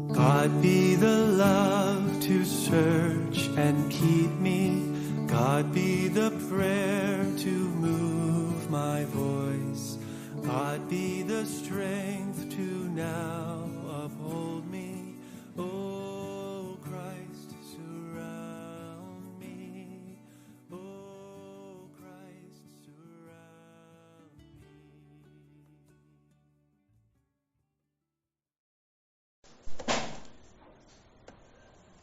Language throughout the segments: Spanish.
God be the love to search and keep me. God be the prayer to move my voice. God be the strength to now uphold me. Oh, Christ, surround me. Oh, Christ, surround me.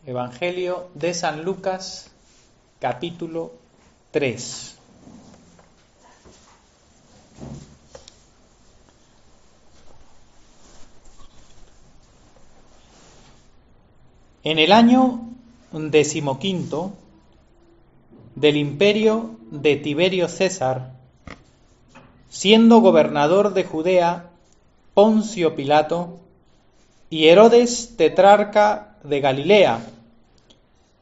Evangelio de San Lucas, capítulo 3. En el año 15 del imperio de Tiberio César, siendo gobernador de Judea Poncio Pilato y Herodes tetrarca de Galilea,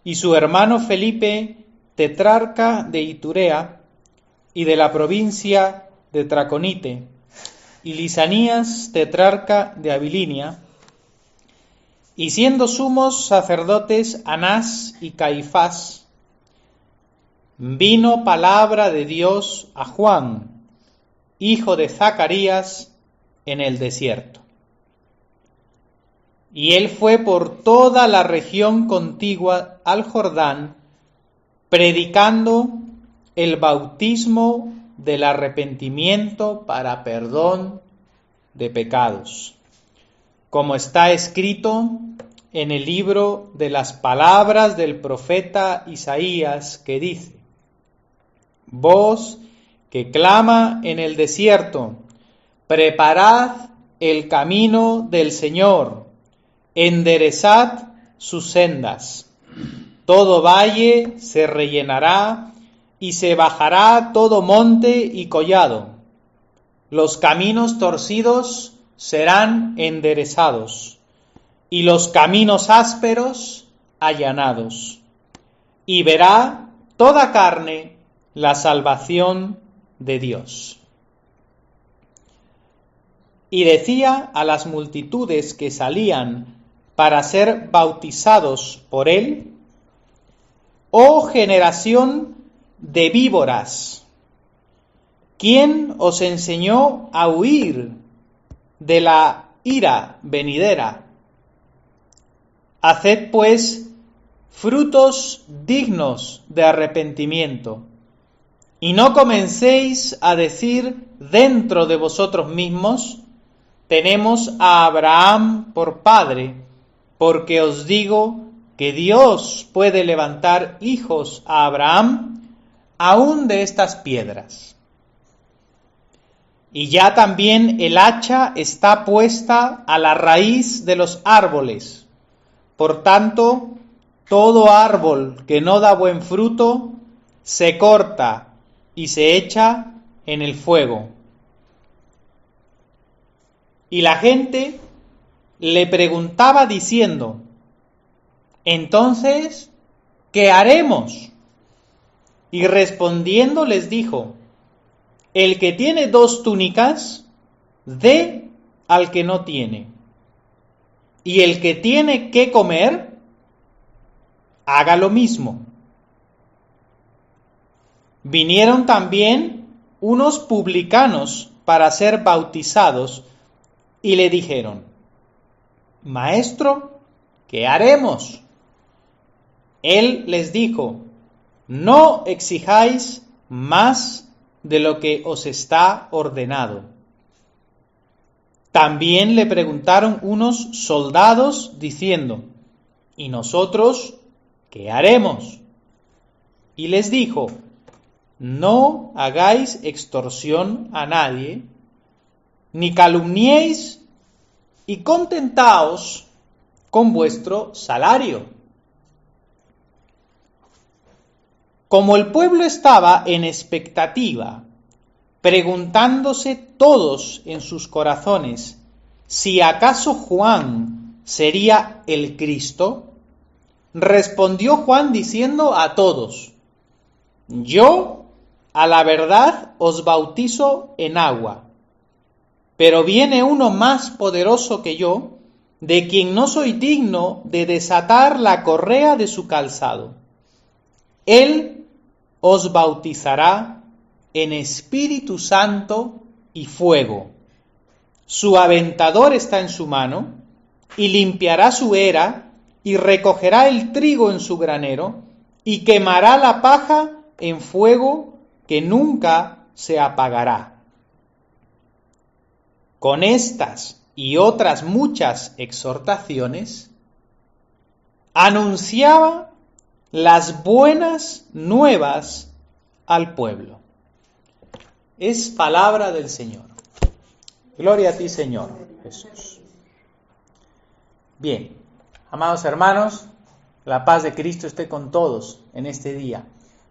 y su hermano Felipe tetrarca de Iturea y de la provincia de Traconite, y Lisanías tetrarca de Abilinia, y siendo sumos sacerdotes Anás y Caifás, vino palabra de Dios a Juan, hijo de Zacarías, en el desierto. Y él fue por toda la región contigua al Jordán, predicando el bautismo del arrepentimiento para perdón de pecados, como está escrito en el libro de las palabras del profeta Isaías, que dice: voz que clama en el desierto, preparad el camino del Señor, enderezad sus sendas. Todo valle se rellenará y se bajará todo monte y collado. Los caminos torcidos serán enderezados y los caminos ásperos allanados. Y verá toda carne la salvación de Dios. Y decía a las multitudes que salían para ser bautizados por él: oh generación de víboras, ¿quién os enseñó a huir de la ira venidera? Haced pues frutos dignos de arrepentimiento, y no comencéis a decir dentro de vosotros mismos: tenemos a Abraham por padre, porque os digo que Dios puede levantar hijos a Abraham aún de estas piedras. Y ya también el hacha está puesta a la raíz de los árboles. Por tanto, todo árbol que no da buen fruto se corta y se echa en el fuego. Y la gente le preguntaba diciendo: entonces, ¿qué haremos? Y respondiendo les dijo: el que tiene 2 túnicas, dé al que no tiene. Y el que tiene que comer, haga lo mismo. Vinieron también unos publicanos para ser bautizados y le dijeron: Maestro, ¿qué haremos? Él les dijo: no exijáis más de lo que os está ordenado. También le preguntaron unos soldados diciendo: ¿y nosotros qué haremos? Y les dijo: no hagáis extorsión a nadie, ni calumniéis, y contentaos con vuestro salario. Como el pueblo estaba en expectativa, preguntándose todos en sus corazones si acaso Juan sería el Cristo, respondió Juan diciendo a todos: yo a la verdad os bautizo en agua, pero viene uno más poderoso que yo, de quien no soy digno de desatar la correa de su calzado. Él os bautizará en Espíritu Santo y fuego. Su aventador está en su mano, y limpiará su era, y recogerá el trigo en su granero, y quemará la paja en fuego que nunca se apagará. Con estas y otras muchas exhortaciones, anunciaba las buenas nuevas al pueblo. Es palabra del Señor. Gloria a ti, Señor Jesús. Bien, amados hermanos, la paz de Cristo esté con todos en este día.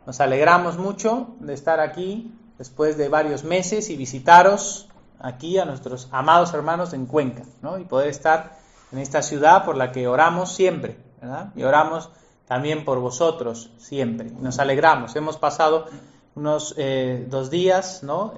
Nos alegramos mucho de estar aquí después de varios meses y visitaros aquí a nuestros amados hermanos en Cuenca, ¿no? Y poder estar en esta ciudad por la que oramos siempre, ¿verdad? Y oramos también por vosotros siempre. Nos alegramos. Hemos pasado unos 2 días, ¿no?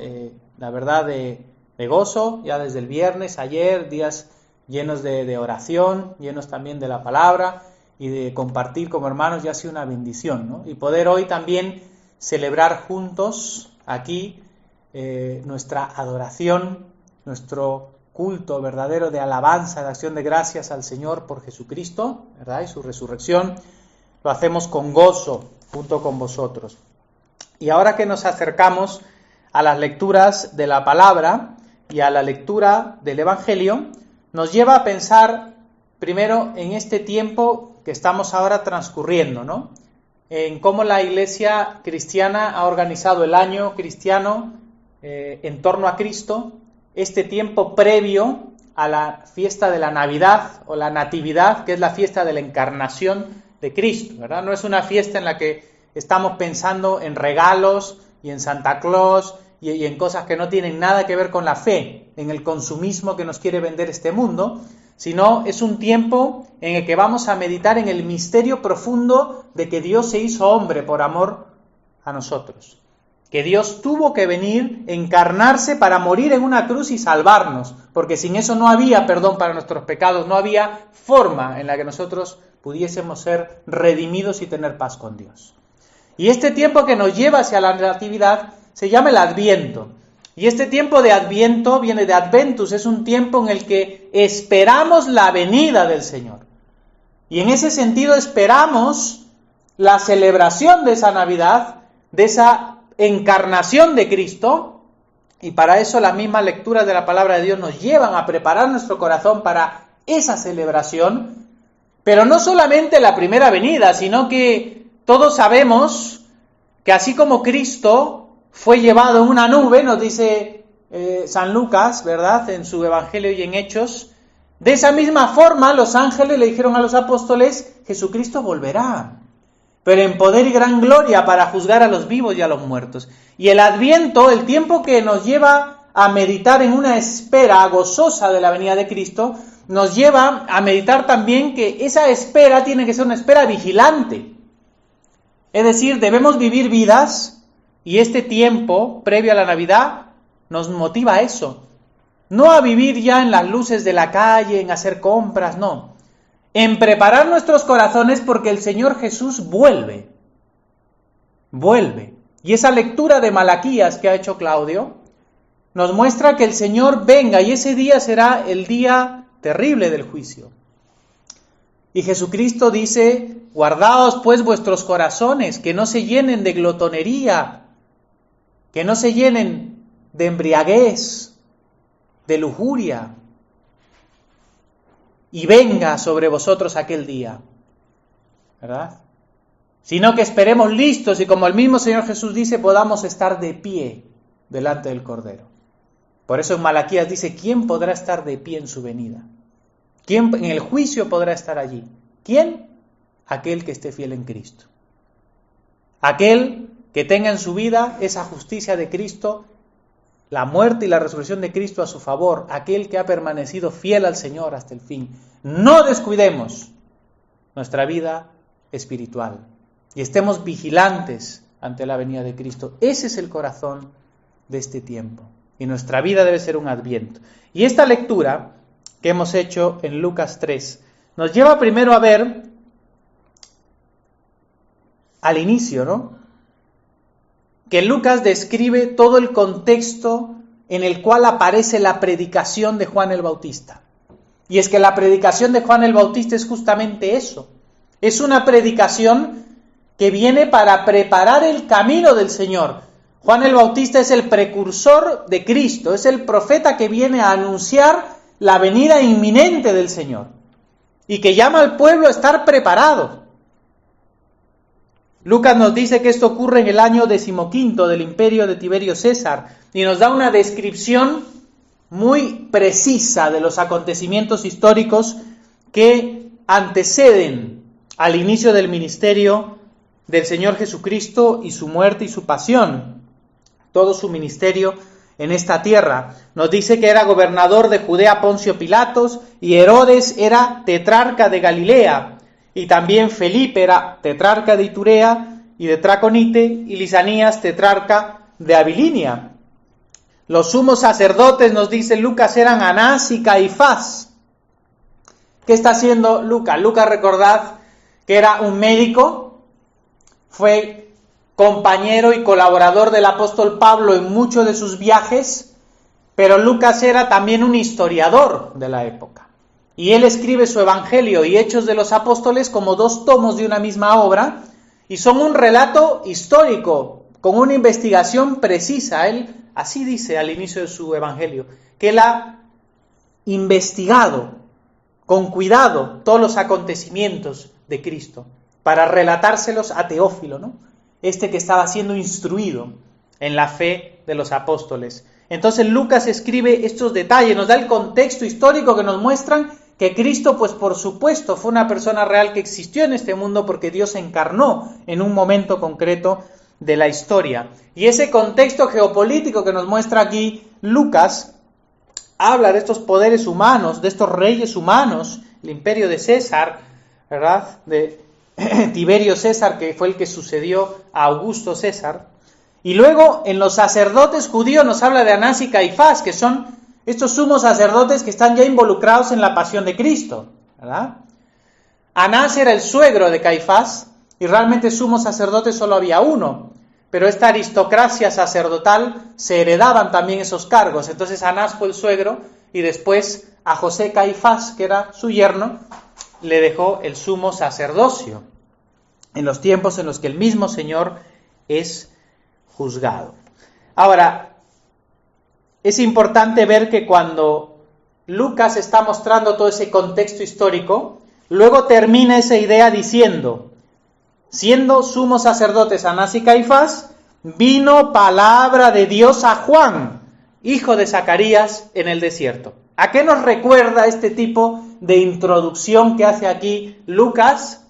La verdad de gozo, ya desde el viernes, ayer, días llenos de oración, llenos también de la palabra y de compartir como hermanos, ya ha sido una bendición, ¿no? Y poder hoy también celebrar juntos aquí nuestra adoración, nuestro culto verdadero de alabanza, de acción de gracias al Señor por Jesucristo, ¿verdad? Y su resurrección, lo hacemos con gozo junto con vosotros. Y ahora que nos acercamos a las lecturas de la palabra y a la lectura del Evangelio, nos lleva a pensar primero en este tiempo que estamos ahora transcurriendo, ¿no? En cómo la Iglesia cristiana ha organizado el año cristiano en torno a Cristo, este tiempo previo a la fiesta de la Navidad o la Natividad, que es la fiesta de la encarnación de Cristo, ¿verdad? No es una fiesta en la que estamos pensando en regalos y en Santa Claus y en cosas que no tienen nada que ver con la fe, en el consumismo que nos quiere vender este mundo, sino es un tiempo en el que vamos a meditar en el misterio profundo de que Dios se hizo hombre por amor a nosotros. Que Dios tuvo que venir, encarnarse para morir en una cruz y salvarnos, porque sin eso no había perdón para nuestros pecados, no había forma en la que nosotros pudiésemos ser redimidos y tener paz con Dios. Y este tiempo que nos lleva hacia la Natividad se llama el Adviento. Y este tiempo de Adviento viene de Adventus, es un tiempo en el que esperamos la venida del Señor. Y en ese sentido esperamos la celebración de esa Navidad, de esa encarnación de Cristo, y para eso las mismas lecturas de la palabra de Dios nos llevan a preparar nuestro corazón para esa celebración, pero no solamente la primera venida, sino que todos sabemos que así como Cristo fue llevado en una nube, nos dice San Lucas, ¿verdad?, en su Evangelio y en Hechos, de esa misma forma los ángeles le dijeron a los apóstoles, Jesucristo volverá, pero en poder y gran gloria para juzgar a los vivos y a los muertos. Y el Adviento, el tiempo que nos lleva a meditar en una espera gozosa de la venida de Cristo, nos lleva a meditar también que esa espera tiene que ser una espera vigilante. Es decir, debemos vivir vidas, y este tiempo previo a la Navidad nos motiva a eso. No a vivir ya en las luces de la calle, en hacer compras, no. En preparar nuestros corazones porque el Señor Jesús vuelve. Vuelve. Y esa lectura de Malaquías que ha hecho Claudio nos muestra que el Señor venga y ese día será el día terrible del juicio. Y Jesucristo dice, guardaos pues vuestros corazones, que no se llenen de glotonería, que no se llenen de embriaguez, de lujuria, y venga sobre vosotros aquel día, ¿verdad? Sino que esperemos listos y como el mismo Señor Jesús dice, podamos estar de pie delante del Cordero. Por eso en Malaquías dice, ¿quién podrá estar de pie en su venida? ¿Quién en el juicio podrá estar allí? ¿Quién? Aquel que esté fiel en Cristo. Aquel que tenga en su vida esa justicia de Cristo, la muerte y la resurrección de Cristo a su favor, aquel que ha permanecido fiel al Señor hasta el fin. No descuidemos nuestra vida espiritual y estemos vigilantes ante la venida de Cristo. Ese es el corazón de este tiempo y nuestra vida debe ser un adviento. Y esta lectura que hemos hecho en Lucas 3. Nos lleva primero a ver al inicio, ¿no? Que Lucas describe todo el contexto en el cual aparece la predicación de Juan el Bautista. Y es que la predicación de Juan el Bautista es justamente eso. Es una predicación que viene para preparar el camino del Señor. Juan el Bautista es el precursor de Cristo, es el profeta que viene a anunciar la venida inminente del Señor y que llama al pueblo a estar preparado. Lucas nos dice que esto ocurre en el año 15 del imperio de Tiberio César y nos da una descripción muy precisa de los acontecimientos históricos que anteceden al inicio del ministerio del Señor Jesucristo y su muerte y su pasión, todo su ministerio en esta tierra. Nos dice que era gobernador de Judea Poncio Pilatos y Herodes era tetrarca de Galilea. Y también Felipe era tetrarca de Iturea y de Traconite, y Lisanías tetrarca de Abilinia. Los sumos sacerdotes, nos dice Lucas, eran Anás y Caifás. ¿Qué está haciendo Lucas? Lucas, recordad que era un médico, fue compañero y colaborador del apóstol Pablo en muchos de sus viajes, pero Lucas era también un historiador de la época. Y él escribe su Evangelio y Hechos de los Apóstoles como 2 tomos de una misma obra, y son un relato histórico, con una investigación precisa. Él así dice al inicio de su Evangelio, que él ha investigado con cuidado todos los acontecimientos de Cristo, para relatárselos a Teófilo, ¿no? Este que estaba siendo instruido en la fe de los apóstoles. Entonces Lucas escribe estos detalles, nos da el contexto histórico que nos muestran que Cristo, pues por supuesto, fue una persona real que existió en este mundo porque Dios se encarnó en un momento concreto de la historia. Y ese contexto geopolítico que nos muestra aquí Lucas habla de estos poderes humanos, de estos reyes humanos, el imperio de César, ¿verdad? De Tiberio César, que fue el que sucedió a Augusto César. Y luego en los sacerdotes judíos nos habla de Anás y Caifás, que son estos sumos sacerdotes que están ya involucrados en la pasión de Cristo, ¿verdad? Anás era el suegro de Caifás y realmente sumo sacerdote solo había uno, pero esta aristocracia sacerdotal se heredaban también esos cargos. Entonces Anás fue el suegro y después a José Caifás, que era su yerno, le dejó el sumo sacerdocio en los tiempos en los que el mismo Señor es juzgado. Ahora, es importante ver que cuando Lucas está mostrando todo ese contexto histórico, luego termina esa idea diciendo, siendo sumos sacerdotes Anás y Caifás, vino palabra de Dios a Juan, hijo de Zacarías, en el desierto. ¿A qué nos recuerda este tipo de introducción que hace aquí Lucas?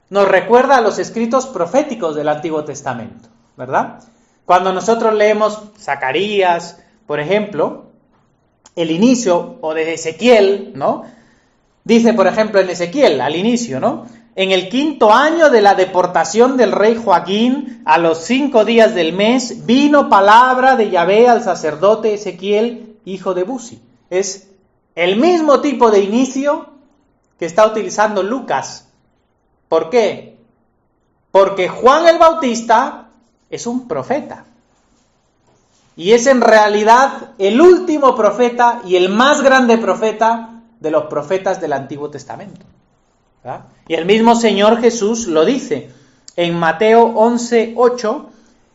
Nos recuerda a los escritos proféticos del Antiguo Testamento, ¿verdad? Cuando nosotros leemos Zacarías, por ejemplo, el inicio, o de Ezequiel, ¿no? Dice, por ejemplo, en Ezequiel, al inicio, ¿no? En el 5º año de la deportación del rey Joaquín, a los 5 días del mes, vino palabra de Yahvé al sacerdote Ezequiel, hijo de Buzi. Es el mismo tipo de inicio que está utilizando Lucas. ¿Por qué? Porque Juan el Bautista es un profeta. Y es en realidad el último profeta y el más grande profeta de los profetas del Antiguo Testamento, ¿verdad? Y el mismo Señor Jesús lo dice. En Mateo 11:8,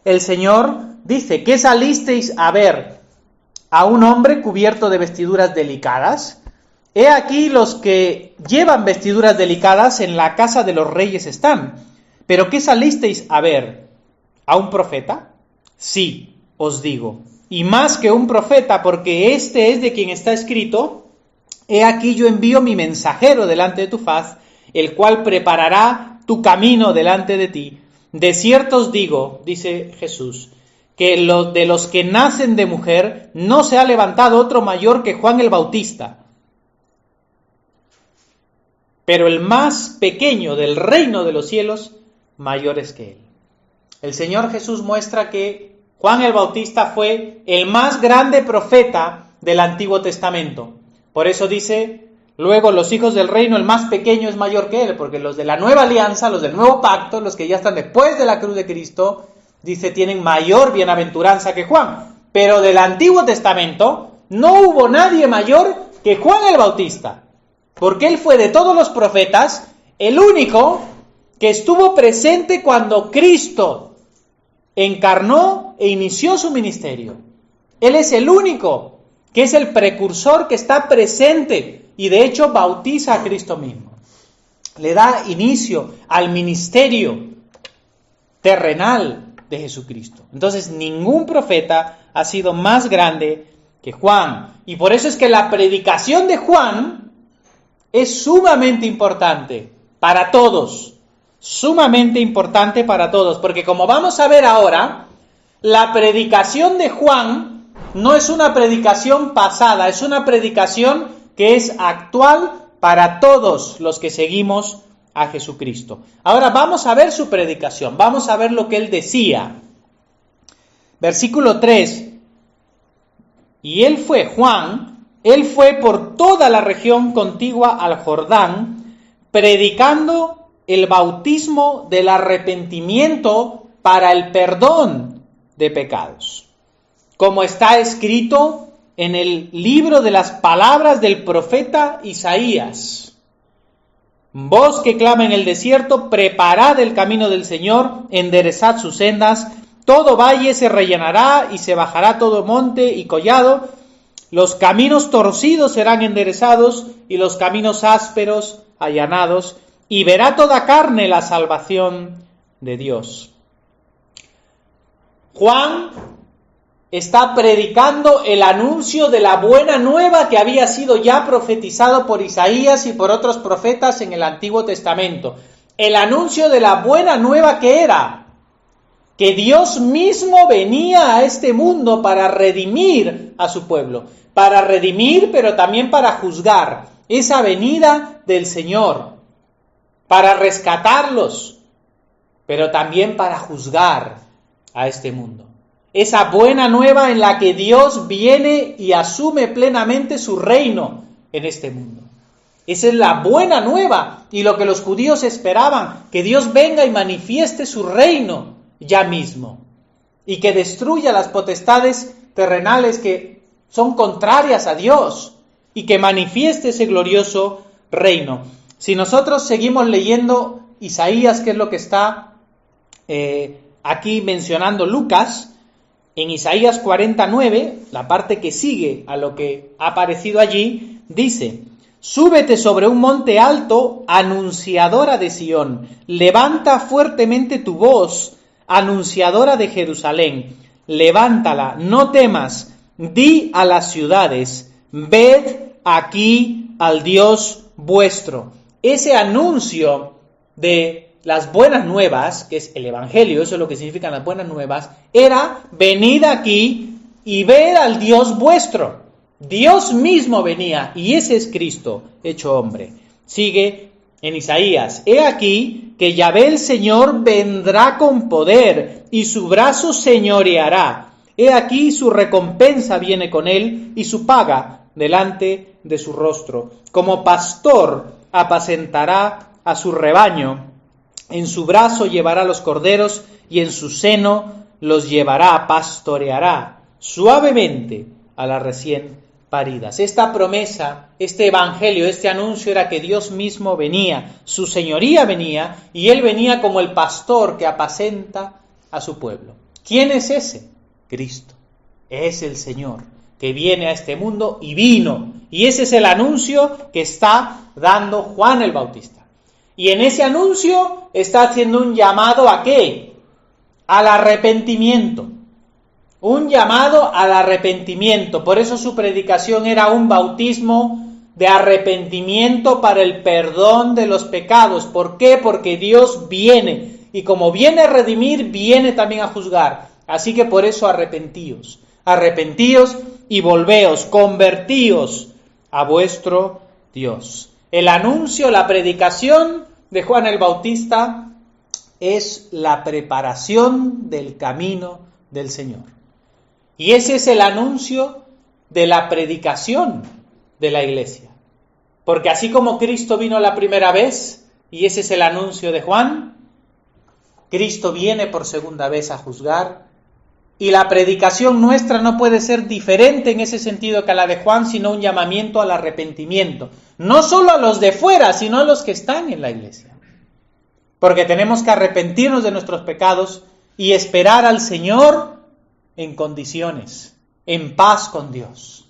el Señor dice, ¿qué salisteis a ver? ¿A un hombre cubierto de vestiduras delicadas? He aquí los que llevan vestiduras delicadas en la casa de los reyes están. ¿Pero qué salisteis a ver? ¿A un profeta? Sí, os digo, y más que un profeta, porque este es de quien está escrito, he aquí yo envío mi mensajero delante de tu faz, el cual preparará tu camino delante de ti. De cierto os digo, dice Jesús, que de los que nacen de mujer no se ha levantado otro mayor que Juan el Bautista. Pero el más pequeño del reino de los cielos, mayor es que él. El Señor Jesús muestra que Juan el Bautista fue el más grande profeta del Antiguo Testamento. Por eso dice, luego los hijos del reino, el más pequeño es mayor que él, porque los de la nueva alianza, los del nuevo pacto, los que ya están después de la cruz de Cristo, dice, tienen mayor bienaventuranza que Juan. Pero del Antiguo Testamento no hubo nadie mayor que Juan el Bautista, porque él fue de todos los profetas el único que estuvo presente cuando Cristo encarnó e inició su ministerio. Él es el único que es el precursor que está presente y de hecho bautiza a Cristo mismo. Le da inicio al ministerio terrenal de Jesucristo. Entonces ningún profeta ha sido más grande que Juan. Y por eso es que la predicación de Juan es sumamente importante para todos. Sumamente importante para todos. Porque como vamos a ver ahora, la predicación de Juan no es una predicación pasada, es una predicación que es actual para todos los que seguimos a Jesucristo. Ahora vamos a ver su predicación, vamos a ver lo que él decía. Versículo 3. Y él fue, Juan, él fue por toda la región contigua al Jordán, predicando el bautismo del arrepentimiento para el perdón de pecados. Como está escrito en el libro de las palabras del profeta Isaías. Voz que clama en el desierto, preparad el camino del Señor, enderezad sus sendas, todo valle se rellenará y se bajará todo monte y collado, los caminos torcidos serán enderezados y los caminos ásperos allanados, y verá toda carne la salvación de Dios. Juan está predicando el anuncio de la buena nueva que había sido ya profetizado por Isaías y por otros profetas en el Antiguo Testamento. El anuncio de la buena nueva que era que Dios mismo venía a este mundo para redimir a su pueblo. Para redimir, pero también para juzgar. Esa venida del Señor. Para rescatarlos, pero también para juzgar a este mundo. Esa buena nueva en la que Dios viene y asume plenamente su reino en este mundo. Esa es la buena nueva y lo que los judíos esperaban, que Dios venga y manifieste su reino ya mismo y que destruya las potestades terrenales que son contrarias a Dios y que manifieste ese glorioso reino. Si nosotros seguimos leyendo Isaías, que es lo que está aquí mencionando Lucas, en Isaías 49, la parte que sigue a lo que ha aparecido allí, dice: súbete sobre un monte alto, anunciadora de Sión, levanta fuertemente tu voz, anunciadora de Jerusalén, levántala, no temas, di a las ciudades, ved aquí al Dios vuestro. Ese anuncio de las buenas nuevas, que es el Evangelio, eso es lo que significan las buenas nuevas, era: venid aquí y ved al Dios vuestro. Dios mismo venía, y ese es Cristo hecho hombre. Sigue en Isaías: he aquí que Yahvé el Señor vendrá con poder, y su brazo señoreará. He aquí su recompensa viene con él, y su paga delante de su rostro. Como pastor apacentará a su rebaño. En su brazo llevará los corderos y en su seno los llevará, pastoreará suavemente a las recién paridas. Esta promesa, este evangelio, este anuncio era que Dios mismo venía, su señoría venía y él venía como el pastor que apacenta a su pueblo. ¿Quién es ese? Cristo. Es el Señor que viene a este mundo y vino. Y ese es el anuncio que está dando Juan el Bautista. Y en ese anuncio está haciendo un llamado ¿a qué? Al arrepentimiento. Un llamado al arrepentimiento. Por eso su predicación era un bautismo de arrepentimiento para el perdón de los pecados. ¿Por qué? Porque Dios viene. Y como viene a redimir, viene también a juzgar. Así que por eso arrepentíos. Arrepentíos y volveos, convertíos a vuestro Dios. El anuncio, la predicación de Juan el Bautista es la preparación del camino del Señor. Y ese es el anuncio de la predicación de la iglesia. Porque así como Cristo vino la primera vez, y ese es el anuncio de Juan, Cristo viene por segunda vez a juzgar, y la predicación nuestra no puede ser diferente en ese sentido que a la de Juan, sino un llamamiento al arrepentimiento. No solo a los de fuera, sino a los que están en la iglesia. Porque tenemos que arrepentirnos de nuestros pecados y esperar al Señor en condiciones, en paz con Dios.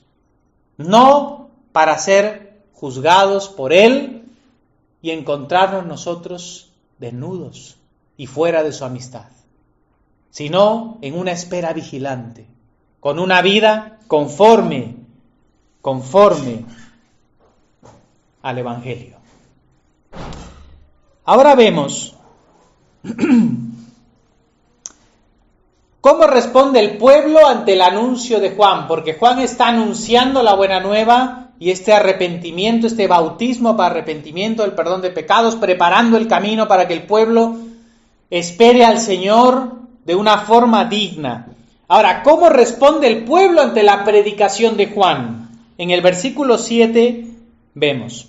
No para ser juzgados por Él y encontrarnos nosotros desnudos y fuera de su amistad, sino en una espera vigilante, con una vida conforme al Evangelio. Ahora vemos cómo responde el pueblo ante el anuncio de Juan, porque Juan está anunciando la buena nueva y este arrepentimiento, este bautismo para arrepentimiento, el perdón de pecados, preparando el camino para que el pueblo espere al Señor de una forma digna. Ahora, ¿cómo responde el pueblo ante la predicación de Juan? En el versículo 7 vemos: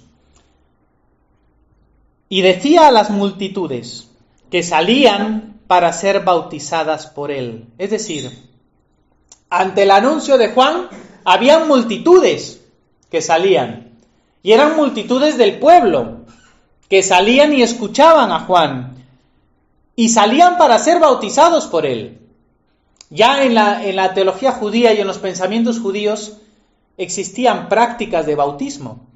y decía a las multitudes que salían para ser bautizadas por él. Es decir, ante el anuncio de Juan, habían multitudes que salían, y eran multitudes del pueblo, que salían y escuchaban a Juan, y salían para ser bautizados por él. Ya en la teología judía y en los pensamientos judíos existían prácticas de bautismo.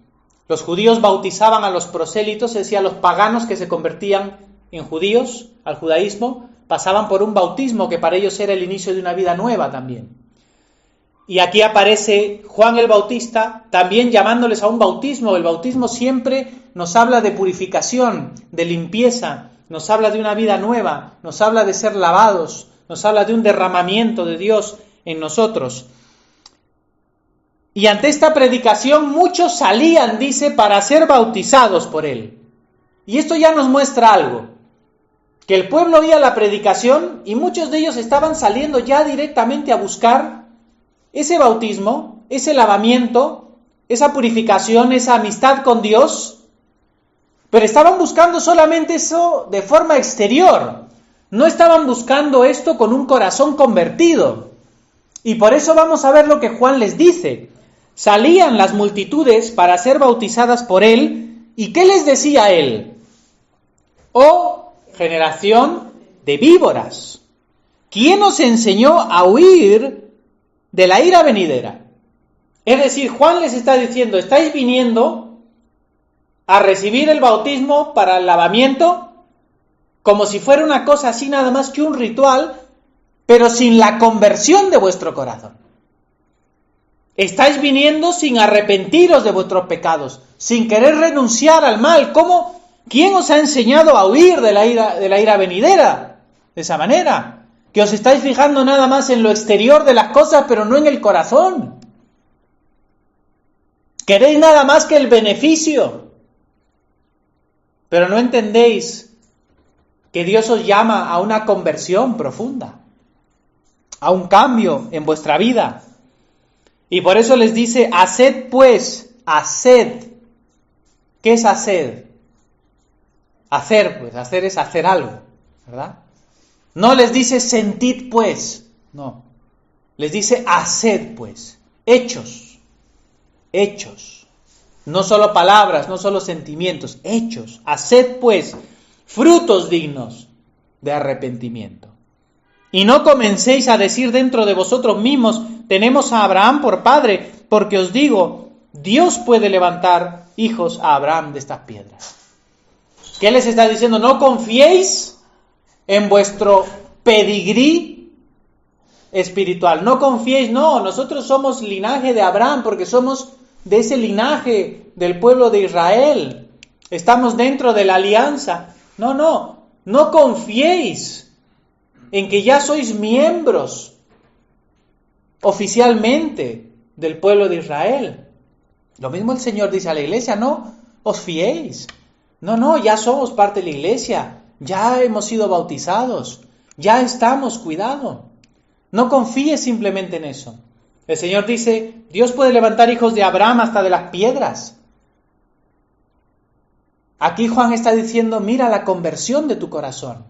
Los judíos bautizaban a los prosélitos, es decir, a los paganos que se convertían en judíos, al judaísmo, pasaban por un bautismo que para ellos era el inicio de una vida nueva también. Y aquí aparece Juan el Bautista también llamándoles a un bautismo. El bautismo siempre nos habla de purificación, de limpieza, nos habla de una vida nueva, nos habla de ser lavados, nos habla de un derramamiento de Dios en nosotros. Y ante esta predicación muchos salían, dice, para ser bautizados por él. Y esto ya nos muestra algo, que el pueblo oía la predicación y muchos de ellos estaban saliendo ya directamente a buscar ese bautismo, ese lavamiento, esa purificación, esa amistad con Dios, pero estaban buscando solamente eso de forma exterior, no estaban buscando esto con un corazón convertido. Y por eso vamos a ver lo que Juan les dice. Salían las multitudes para ser bautizadas por él, ¿y qué les decía él? Oh, generación de víboras, ¿quién os enseñó a huir de la ira venidera? Es decir, Juan les está diciendo, estáis viniendo a recibir el bautismo para el lavamiento, como si fuera una cosa así nada más que un ritual, pero sin la conversión de vuestro corazón. Estáis viniendo sin arrepentiros de vuestros pecados, sin querer renunciar al mal. ¿Cómo? ¿Quién os ha enseñado a huir de la ira venidera? De esa manera, que os estáis fijando nada más en lo exterior de las cosas, pero no en el corazón. Queréis nada más que el beneficio, pero no entendéis que Dios os llama a una conversión profunda, a un cambio en vuestra vida. Y por eso les dice, haced pues, haced. ¿Qué es hacer? Hacer, pues, hacer es hacer algo, ¿verdad? No les dice sentid pues, no. Les dice haced pues, hechos. Hechos. No solo palabras, no solo sentimientos, hechos. Haced pues frutos dignos de arrepentimiento. Y no comencéis a decir dentro de vosotros mismos, tenemos a Abraham por padre, porque os digo, Dios puede levantar hijos a Abraham de estas piedras. ¿Qué les está diciendo? No confiéis en vuestro pedigrí espiritual. No confiéis, no, nosotros somos linaje de Abraham, porque somos de ese linaje del pueblo de Israel. Estamos dentro de la alianza. No confiéis en que ya sois miembros oficialmente del pueblo de Israel. Lo mismo el Señor dice a la iglesia, no os fiéis. No, ya somos parte de la iglesia, ya hemos sido bautizados, ya estamos, cuidado. No confíes simplemente en eso. El Señor dice, Dios puede levantar hijos de Abraham hasta de las piedras. Aquí Juan está diciendo, mira la conversión de tu corazón,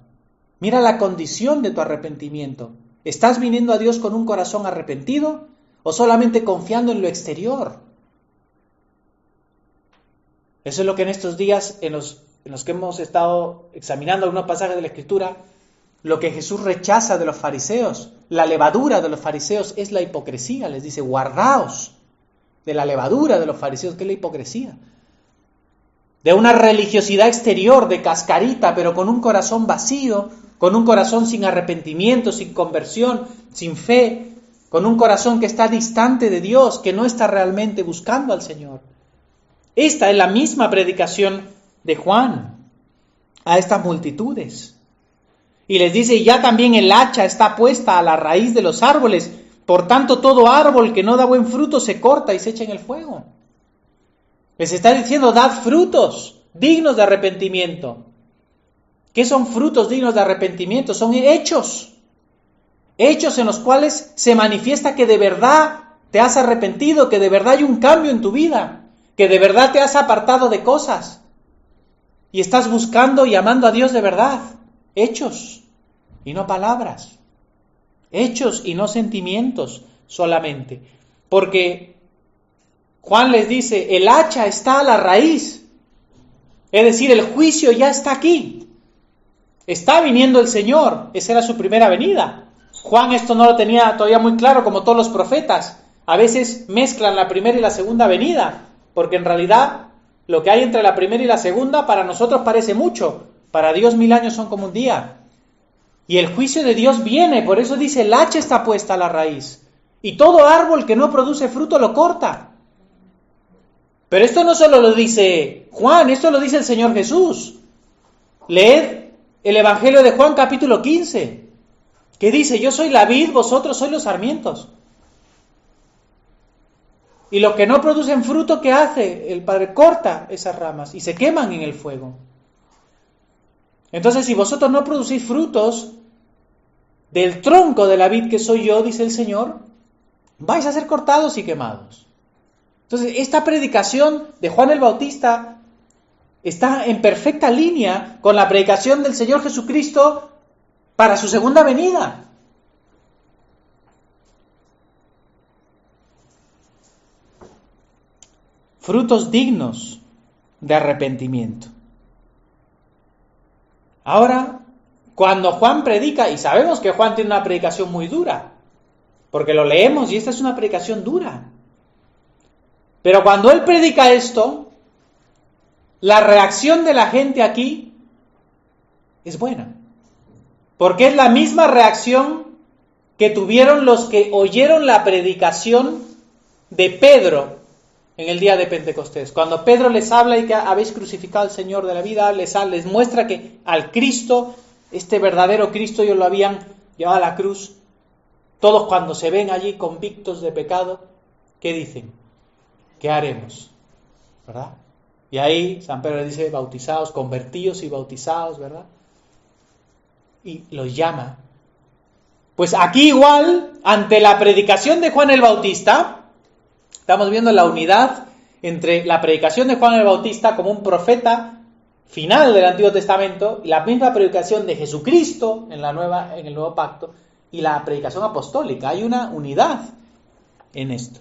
mira la condición de tu arrepentimiento. ¿Estás viniendo a Dios con un corazón arrepentido o solamente confiando en lo exterior? Eso es lo que en estos días, en los que hemos estado examinando algunos pasajes de la Escritura, lo que Jesús rechaza de los fariseos, la levadura de los fariseos es la hipocresía. Les dice, guardaos de la levadura de los fariseos, que es la hipocresía. De una religiosidad exterior, de cascarita, pero con un corazón vacío, con un corazón sin arrepentimiento, sin conversión, sin fe, con un corazón que está distante de Dios, que no está realmente buscando al Señor. Esta es la misma predicación de Juan a estas multitudes. Y les dice, ya también el hacha está puesta a la raíz de los árboles, por tanto todo árbol que no da buen fruto se corta y se echa en el fuego. Les está diciendo, dad frutos dignos de arrepentimiento. ¿Qué son frutos dignos de arrepentimiento? Son hechos en los cuales se manifiesta que de verdad te has arrepentido, que de verdad hay un cambio en tu vida, que de verdad te has apartado de cosas y estás buscando y amando a Dios de verdad. Hechos y no palabras. Hechos y no sentimientos solamente. Porque Juan les dice, el hacha está a la raíz. Es decir, el juicio ya está aquí. Está viniendo el Señor. Esa era su primera venida. Juan esto no lo tenía todavía muy claro, como todos los profetas. A veces mezclan la primera y la segunda venida, porque en realidad lo que hay entre la primera y la segunda para nosotros parece mucho. Para Dios 1000 años son como un día. Y el juicio de Dios viene, por eso dice, el hacha está puesta a la raíz. Y todo árbol que no produce fruto lo corta. Pero esto no solo lo dice Juan, esto lo dice el Señor Jesús. Leed el Evangelio de Juan capítulo 15, que dice, yo soy la vid, vosotros sois los sarmientos. Y los que no producen fruto, ¿qué hace? El Padre corta esas ramas y se queman en el fuego. Entonces, si vosotros no producís frutos del tronco de la vid que soy yo, dice el Señor, vais a ser cortados y quemados. Entonces, esta predicación de Juan el Bautista está en perfecta línea con la predicación del Señor Jesucristo para su segunda venida. Frutos dignos de arrepentimiento. Ahora, cuando Juan predica, y sabemos que Juan tiene una predicación muy dura, porque lo leemos y esta es una predicación dura. Pero cuando él predica esto, la reacción de la gente aquí es buena. Porque es la misma reacción que tuvieron los que oyeron la predicación de Pedro en el día de Pentecostés. Cuando Pedro les habla y que habéis crucificado al Señor de la vida, les muestra que al Cristo, este verdadero Cristo, ellos lo habían llevado a la cruz. Todos cuando se ven allí convictos de pecado, ¿qué dicen? ¿Qué haremos? ¿Verdad? Y ahí San Pedro les dice, bautizados, convertidos y bautizados, ¿verdad? Y los llama. Pues aquí igual, ante la predicación de Juan el Bautista, estamos viendo la unidad entre la predicación de Juan el Bautista como un profeta final del Antiguo Testamento y la misma predicación de Jesucristo en el Nuevo Pacto y la predicación apostólica. Hay una unidad en esto.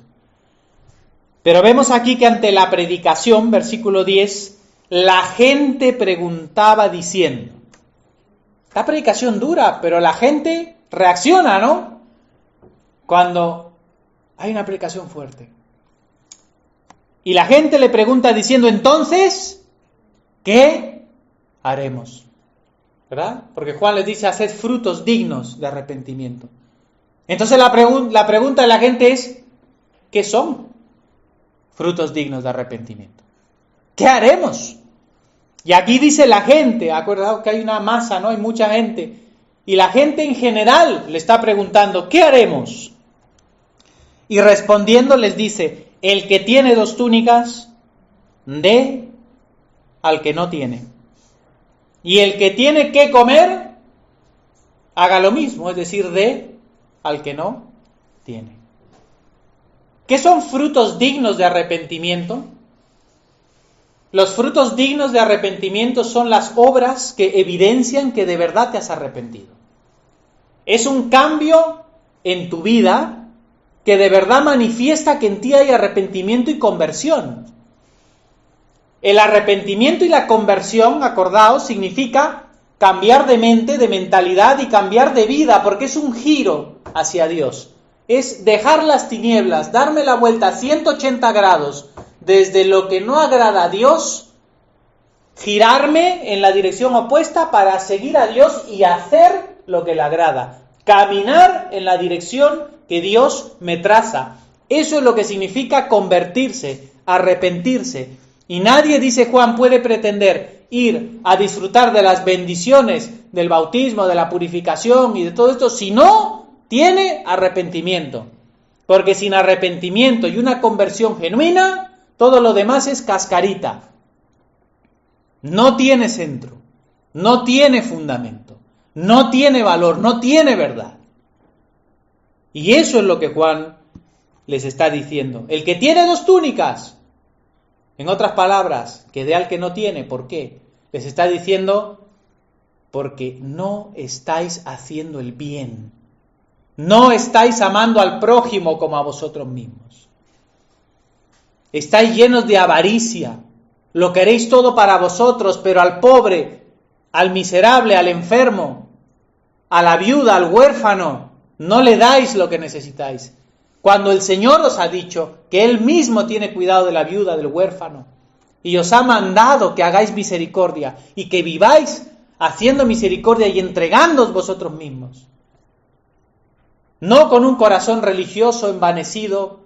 Pero vemos aquí que ante la predicación, versículo 10, la gente preguntaba diciendo. Esta predicación dura, pero la gente reacciona, ¿no? Cuando hay una predicación fuerte. Y la gente le pregunta diciendo, entonces, ¿qué haremos? ¿Verdad? Porque Juan les dice, haced frutos dignos de arrepentimiento. Entonces la pregunta de la gente es, ¿qué son frutos dignos de arrepentimiento? ¿Qué haremos? Y aquí dice la gente, acordaos que hay una masa, ¿no? Hay mucha gente. Y la gente en general le está preguntando, ¿qué haremos? Y respondiendo les dice, el que tiene 2 túnicas, dé al que no tiene. Y el que tiene que comer, haga lo mismo, es decir, dé al que no tiene. ¿Qué son frutos dignos de arrepentimiento? Los frutos dignos de arrepentimiento son las obras que evidencian que de verdad te has arrepentido. Es un cambio en tu vida que de verdad manifiesta que en ti hay arrepentimiento y conversión. El arrepentimiento y la conversión, acordaos, significa cambiar de mente, de mentalidad y cambiar de vida, porque es un giro hacia Dios. Es dejar las tinieblas, darme la vuelta a 180 grados desde lo que no agrada a Dios, girarme en la dirección opuesta para seguir a Dios y hacer lo que le agrada. Caminar en la dirección que Dios me traza. Eso es lo que significa convertirse, arrepentirse. Y nadie, dice Juan, puede pretender ir a disfrutar de las bendiciones del bautismo, de la purificación y de todo esto si no tiene arrepentimiento. Porque sin arrepentimiento y una conversión genuina, todo lo demás es cascarita. No tiene centro, no tiene fundamento, no tiene valor, no tiene verdad. Y eso es lo que Juan les está diciendo. El que tiene 2 túnicas, en otras palabras, que dé al que no tiene. ¿Por qué? Les está diciendo, porque no estáis haciendo el bien. No estáis amando al prójimo como a vosotros mismos. Estáis llenos de avaricia. Lo queréis todo para vosotros, pero al pobre, al miserable, al enfermo, a la viuda, al huérfano, no le dais lo que necesitáis. Cuando el Señor os ha dicho que Él mismo tiene cuidado de la viuda, del huérfano, y os ha mandado que hagáis misericordia y que viváis haciendo misericordia y entregándoos vosotros mismos. No con un corazón religioso envanecido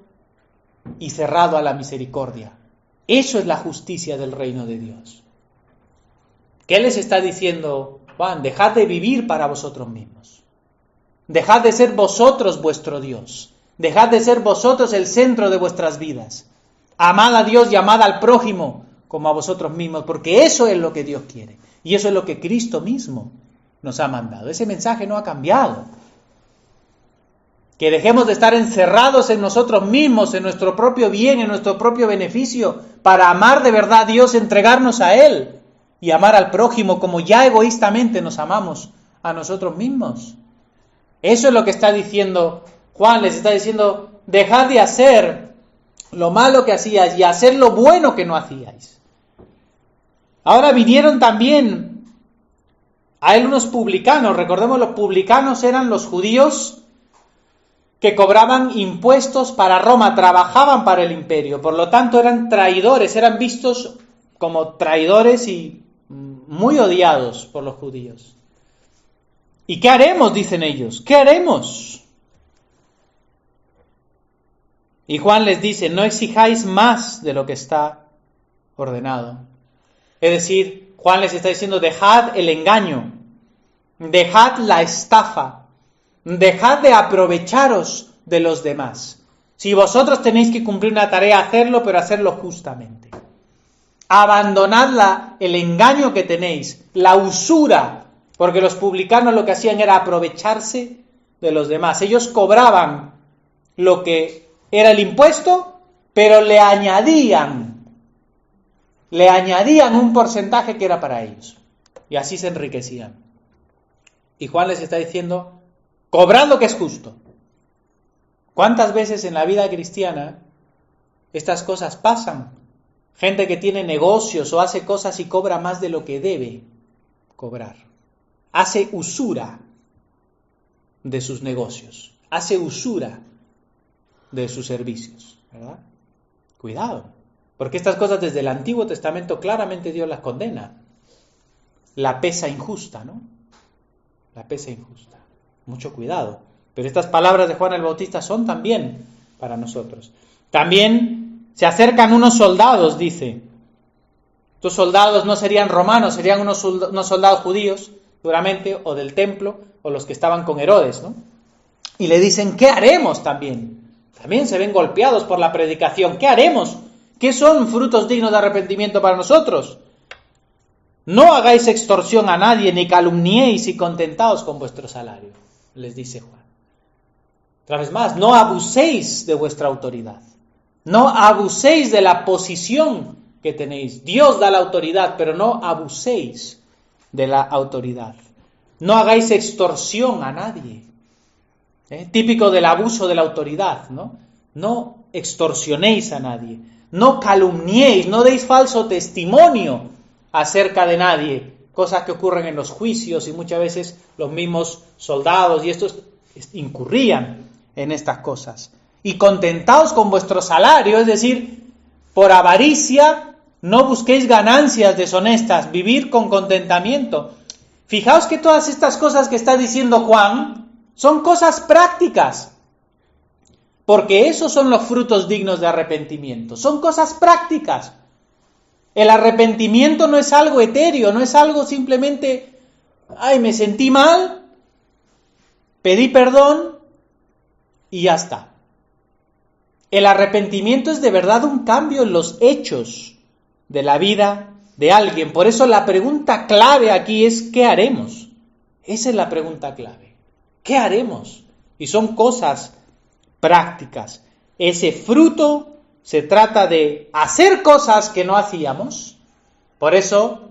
y cerrado a la misericordia. Eso es la justicia del reino de Dios. ¿Qué les está diciendo Juan? Dejad de vivir para vosotros mismos. Dejad de ser vosotros vuestro Dios. Dejad de ser vosotros el centro de vuestras vidas. Amad a Dios y amad al prójimo como a vosotros mismos, porque eso es lo que Dios quiere. Y eso es lo que Cristo mismo nos ha mandado. Ese mensaje no ha cambiado. Que dejemos de estar encerrados en nosotros mismos, en nuestro propio bien, en nuestro propio beneficio, para amar de verdad a Dios, entregarnos a Él y amar al prójimo como ya egoístamente nos amamos a nosotros mismos. Eso es lo que está diciendo Juan, les está diciendo, dejad de hacer lo malo que hacíais y hacer lo bueno que no hacíais. Ahora vinieron también a él unos publicanos. Recordemos, los publicanos eran los judíos que cobraban impuestos para Roma, trabajaban para el imperio, por lo tanto eran traidores, eran vistos como traidores y muy odiados por los judíos. ¿Y qué haremos?, dicen ellos, ¿qué haremos? Y Juan les dice, no exijáis más de lo que está ordenado. Es decir, Juan les está diciendo, dejad el engaño, dejad la estafa, dejad de aprovecharos de los demás. Si vosotros tenéis que cumplir una tarea, hacerlo, pero hacerlo justamente. Abandonad el engaño que tenéis, la usura, porque los publicanos lo que hacían era aprovecharse de los demás. Ellos cobraban lo que era el impuesto, pero le añadían un porcentaje que era para ellos. Y así se enriquecían. Y Juan les está diciendo, cobrad lo que es justo. ¿Cuántas veces en la vida cristiana estas cosas pasan? Gente que tiene negocios o hace cosas y cobra más de lo que debe cobrar. Hace usura de sus negocios. Hace usura de sus servicios, ¿verdad? Cuidado, porque estas cosas desde el Antiguo Testamento claramente Dios las condena. La pesa injusta, ¿no? La pesa injusta. Mucho cuidado. Pero estas palabras de Juan el Bautista son también para nosotros. También se acercan unos soldados, dice. Estos soldados no serían romanos, serían unos soldados judíos, seguramente, o del templo, o los que estaban con Herodes, ¿no? Y le dicen, ¿qué haremos también? También se ven golpeados por la predicación. ¿Qué haremos? ¿Qué son frutos dignos de arrepentimiento para nosotros? No hagáis extorsión a nadie, ni calumniéis y contentaos con vuestro salario, les dice Juan. Otra vez más, no abuséis de vuestra autoridad. No abuséis de la posición que tenéis. Dios da la autoridad, pero no abuséis de la autoridad. No hagáis extorsión a nadie. Típico del abuso de la autoridad, ¿no? No extorsionéis a nadie. No calumniéis, no deis falso testimonio acerca de nadie. Cosas que ocurren en los juicios y muchas veces los mismos soldados y estos incurrían en estas cosas. Y contentaos con vuestro salario, es decir, por avaricia no busquéis ganancias deshonestas, vivir con contentamiento. Fijaos que todas estas cosas que está diciendo Juan son cosas prácticas, porque esos son los frutos dignos de arrepentimiento, son cosas prácticas. El arrepentimiento no es algo etéreo, no es algo simplemente, ay, me sentí mal, pedí perdón y ya está. El arrepentimiento es de verdad un cambio en los hechos de la vida de alguien. Por eso la pregunta clave aquí es ¿qué haremos? Esa es la pregunta clave. ¿Qué haremos? Y son cosas prácticas. Ese fruto se trata de hacer cosas que no hacíamos. Por eso,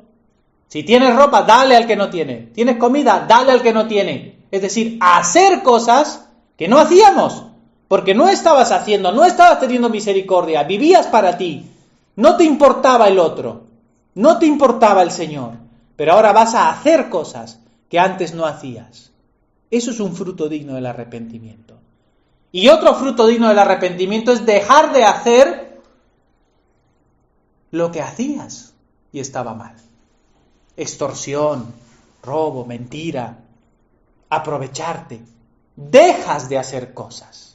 si tienes ropa, dale al que no tiene. Tienes comida, dale al que no tiene. Es decir, hacer cosas que no hacíamos. Porque no estabas haciendo, no estabas teniendo misericordia, vivías para ti. No te importaba el otro, no te importaba el Señor. Pero ahora vas a hacer cosas que antes no hacías. Eso es un fruto digno del arrepentimiento. Y otro fruto digno del arrepentimiento es dejar de hacer lo que hacías y estaba mal. Extorsión, robo, mentira, aprovecharte. Dejas de hacer cosas.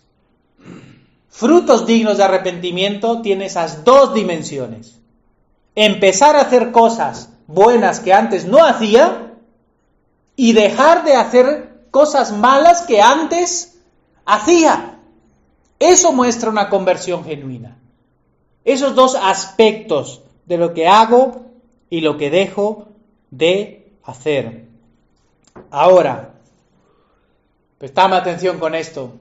Frutos dignos de arrepentimiento tiene esas dos dimensiones. Empezar a hacer cosas buenas que antes no hacía y dejar de hacer cosas malas que antes hacía. Eso muestra una conversión genuina. Esos dos aspectos de lo que hago y lo que dejo de hacer. Ahora, prestadme atención con esto.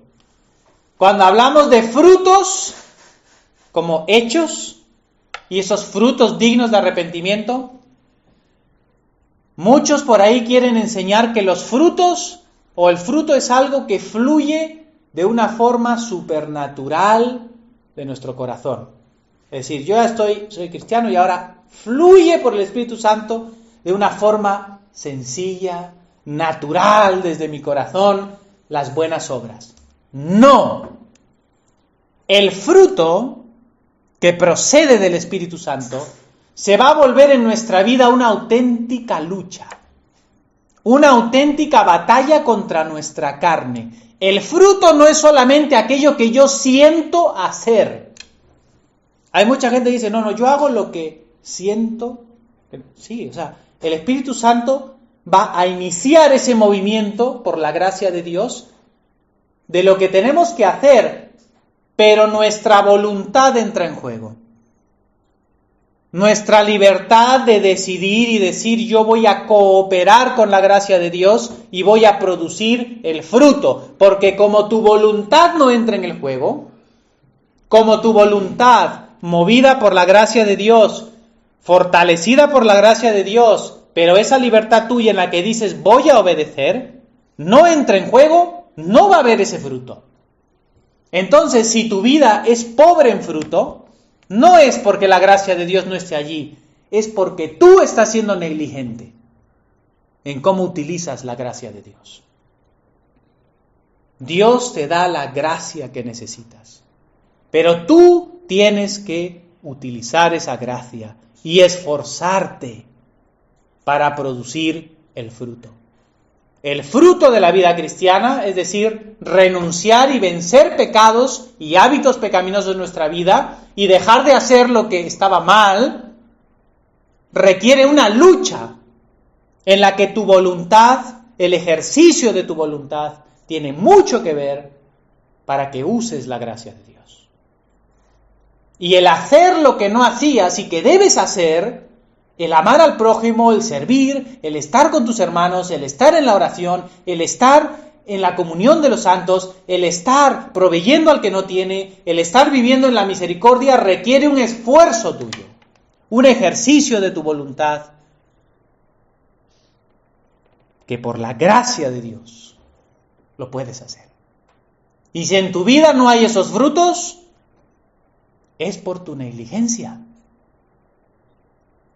Cuando hablamos de frutos como hechos y esos frutos dignos de arrepentimiento, muchos por ahí quieren enseñar que los frutos o el fruto es algo que fluye de una forma supernatural de nuestro corazón. Es decir, yo ya soy cristiano y ahora fluye por el Espíritu Santo de una forma sencilla, natural desde mi corazón, las buenas obras. No. El fruto que procede del Espíritu Santo se va a volver en nuestra vida una auténtica lucha, una auténtica batalla contra nuestra carne. El fruto no es solamente aquello que yo siento hacer. Hay mucha gente que dice, no, yo hago lo que siento. Sí, o sea, el Espíritu Santo va a iniciar ese movimiento por la gracia de Dios de lo que tenemos que hacer, pero nuestra voluntad entra en juego. Nuestra libertad de decidir y decir yo voy a cooperar con la gracia de Dios y voy a producir el fruto, porque como tu voluntad no entra en el juego, como tu voluntad movida por la gracia de Dios, fortalecida por la gracia de Dios, pero esa libertad tuya en la que dices voy a obedecer, no entra en juego, no va a haber ese fruto. Entonces, si tu vida es pobre en fruto, no es porque la gracia de Dios no esté allí, es porque tú estás siendo negligente en cómo utilizas la gracia de Dios. Dios te da la gracia que necesitas, pero tú tienes que utilizar esa gracia y esforzarte para producir el fruto. El fruto de la vida cristiana, es decir, renunciar y vencer pecados y hábitos pecaminosos en nuestra vida y dejar de hacer lo que estaba mal, requiere una lucha en la que tu voluntad, el ejercicio de tu voluntad, tiene mucho que ver para que uses la gracia de Dios. Y el hacer lo que no hacías y que debes hacer, el amar al prójimo, el servir, el estar con tus hermanos, el estar en la oración, el estar en la comunión de los santos, el estar proveyendo al que no tiene, el estar viviendo en la misericordia requiere un esfuerzo tuyo, un ejercicio de tu voluntad, que por la gracia de Dios lo puedes hacer. Y si en tu vida no hay esos frutos, es por tu negligencia,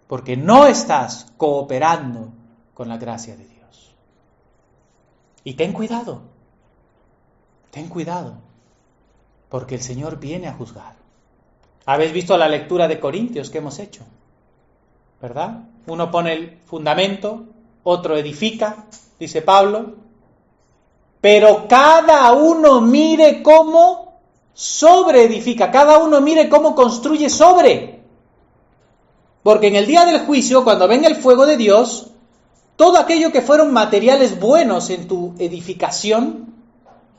porque no estás cooperando con la gracia de Dios. Y ten cuidado, porque el Señor viene a juzgar. Habéis visto la lectura de Corintios que hemos hecho, ¿verdad? Uno pone el fundamento, otro edifica, dice Pablo, pero cada uno mire cómo sobreedifica, cada uno mire cómo construye sobre. Porque en el día del juicio, cuando venga el fuego de Dios, todo aquello que fueron materiales buenos en tu edificación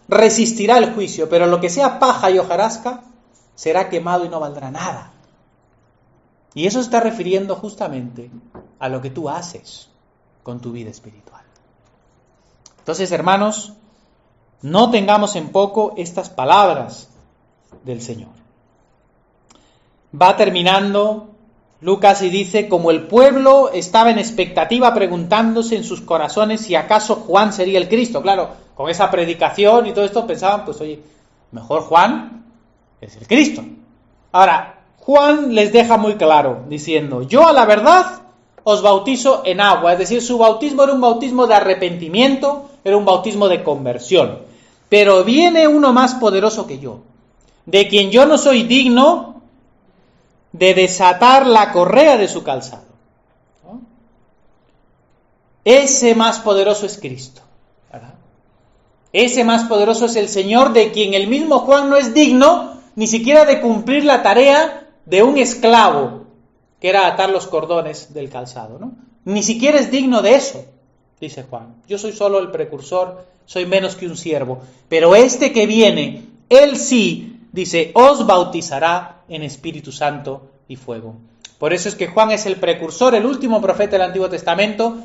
resistirá el juicio, pero lo que sea paja y hojarasca será quemado y no valdrá nada. Y eso se está refiriendo justamente a lo que tú haces con tu vida espiritual. Entonces, hermanos, no tengamos en poco estas palabras del Señor. Va terminando Lucas y dice, como el pueblo estaba en expectativa preguntándose en sus corazones si acaso Juan sería el Cristo. Claro, con esa predicación y todo esto pensaban, pues oye, mejor Juan es el Cristo. Ahora, Juan les deja muy claro, diciendo, yo a la verdad os bautizo en agua. Es decir, su bautismo era un bautismo de arrepentimiento, era un bautismo de conversión. Pero viene uno más poderoso que yo, de quien yo no soy digno de desatar la correa de su calzado. ¿No? Ese más poderoso es Cristo, ¿verdad? Ese más poderoso es el Señor, de quien el mismo Juan no es digno ni siquiera de cumplir la tarea de un esclavo, que era atar los cordones del calzado, ¿no? Ni siquiera es digno de eso, dice Juan. Yo soy solo el precursor, soy menos que un siervo, pero este que viene, él sí, dice, os bautizará en Espíritu Santo y fuego. Por eso es que Juan es el precursor, el último profeta del Antiguo Testamento,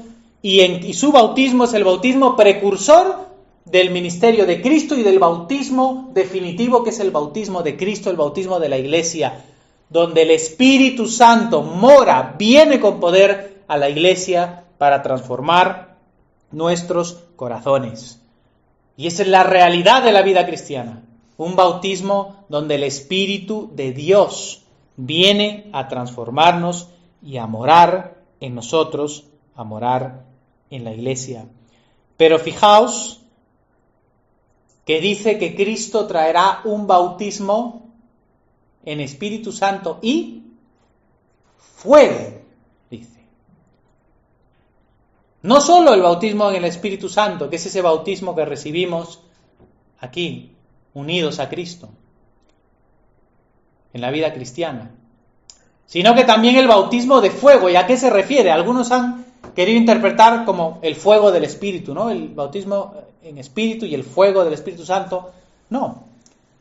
y su bautismo es el bautismo precursor del ministerio de Cristo y del bautismo definitivo, que es el bautismo de Cristo, el bautismo de la Iglesia, donde el Espíritu Santo mora, viene con poder a la Iglesia para transformar nuestros corazones. Y esa es la realidad de la vida cristiana. Un bautismo donde el Espíritu de Dios viene a transformarnos y a morar en nosotros, a morar en la Iglesia. Pero fijaos que dice que Cristo traerá un bautismo en Espíritu Santo y fuego, dice. No solo el bautismo en el Espíritu Santo, que es ese bautismo que recibimos aquí, unidos a Cristo, en la vida cristiana, sino que también el bautismo de fuego. ¿Y a qué se refiere? Algunos han querido interpretar como el fuego del Espíritu, ¿no? El bautismo en Espíritu y el fuego del Espíritu Santo. No.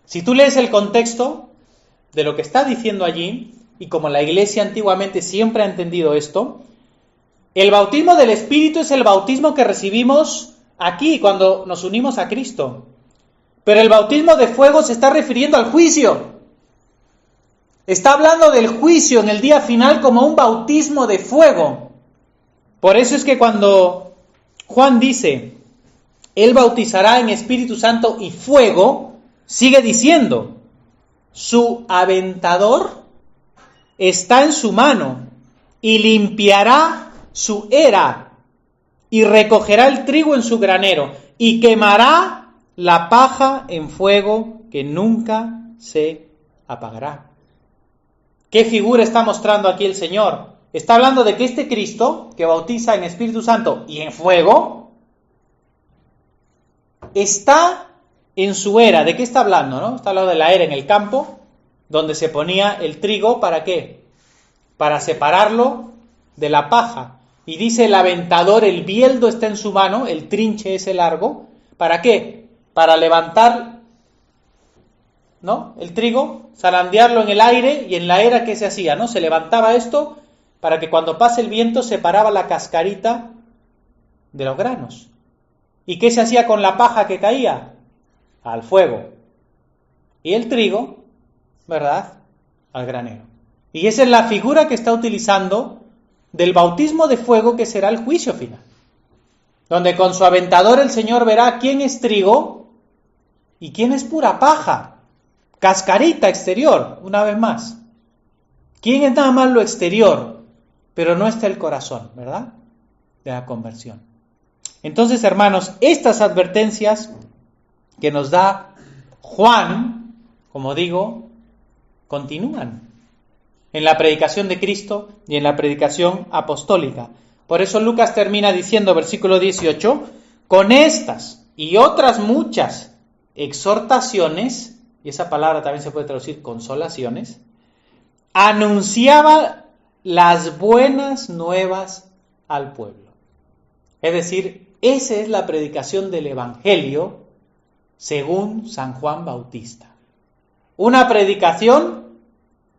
Si tú lees el contexto de lo que está diciendo allí, y como la Iglesia antiguamente siempre ha entendido esto, el bautismo del Espíritu es el bautismo que recibimos aquí cuando nos unimos a Cristo. Pero el bautismo de fuego se está refiriendo al juicio. Está hablando del juicio en el día final como un bautismo de fuego. Por eso es que cuando Juan dice, Él bautizará en Espíritu Santo y fuego, sigue diciendo, su aventador está en su mano y limpiará su era y recogerá el trigo en su granero y quemará la paja en fuego que nunca se apagará. ¿Qué figura está mostrando aquí el Señor? Está hablando de que este Cristo, que bautiza en Espíritu Santo y en fuego, está en su era. ¿De qué está hablando, no? Está hablando de la era en el campo, donde se ponía el trigo, ¿para qué? Para separarlo de la paja. Y dice el aventador, el bieldo está en su mano, el trinche ese largo, ¿para qué? Para levantar, ¿no? El trigo, zarandearlo en el aire, y en la era, ¿qué se hacía, no? Se levantaba esto para que cuando pase el viento separaba la cascarita de los granos. ¿Y qué se hacía con la paja que caía? Al fuego. Y el trigo, ¿verdad?, al granero. Y esa es la figura que está utilizando del bautismo de fuego, que será el juicio final, donde con su aventador el Señor verá quién es trigo y quién es pura paja, cascarita exterior, una vez más. ¿Quién es nada más lo exterior, pero no está el corazón, ¿verdad?, de la conversión? Entonces, hermanos, estas advertencias que nos da Juan, como digo, continúan en la predicación de Cristo y en la predicación apostólica. Por eso Lucas termina diciendo, versículo 18, con estas y otras muchas exhortaciones, y esa palabra también se puede traducir consolaciones, anunciaba las buenas nuevas al pueblo. Es decir, esa es la predicación del Evangelio según San Juan Bautista. Una predicación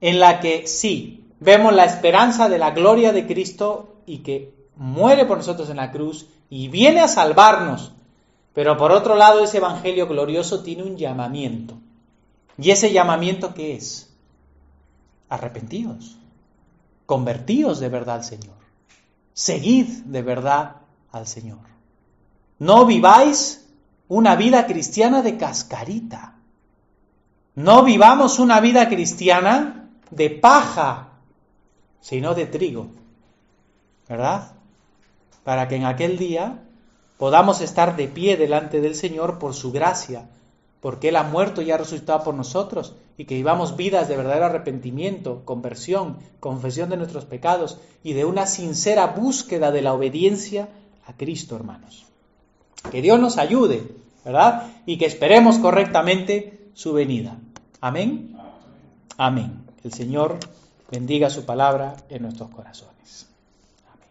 en la que sí, vemos la esperanza de la gloria de Cristo y que muere por nosotros en la cruz y viene a salvarnos. Pero por otro lado, ese Evangelio glorioso tiene un llamamiento. ¿Y ese llamamiento qué es? Arrepentíos, convertíos de verdad al Señor, seguid de verdad al Señor. No viváis una vida cristiana de cascarita. No vivamos una vida cristiana de paja, sino de trigo, ¿verdad? Para que en aquel día podamos estar de pie delante del Señor por su gracia, porque Él ha muerto y ha resucitado por nosotros, y que vivamos vidas de verdadero arrepentimiento, conversión, confesión de nuestros pecados y de una sincera búsqueda de la obediencia a Cristo, hermanos. Que Dios nos ayude, ¿verdad? Y que esperemos correctamente su venida. Amén. Amén. El Señor bendiga su palabra en nuestros corazones. Amén.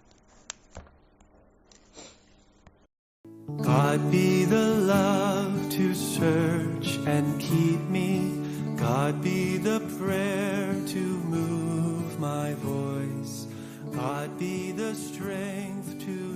God be the love to search and keep me. God be the prayer to move my voice. God be the strength to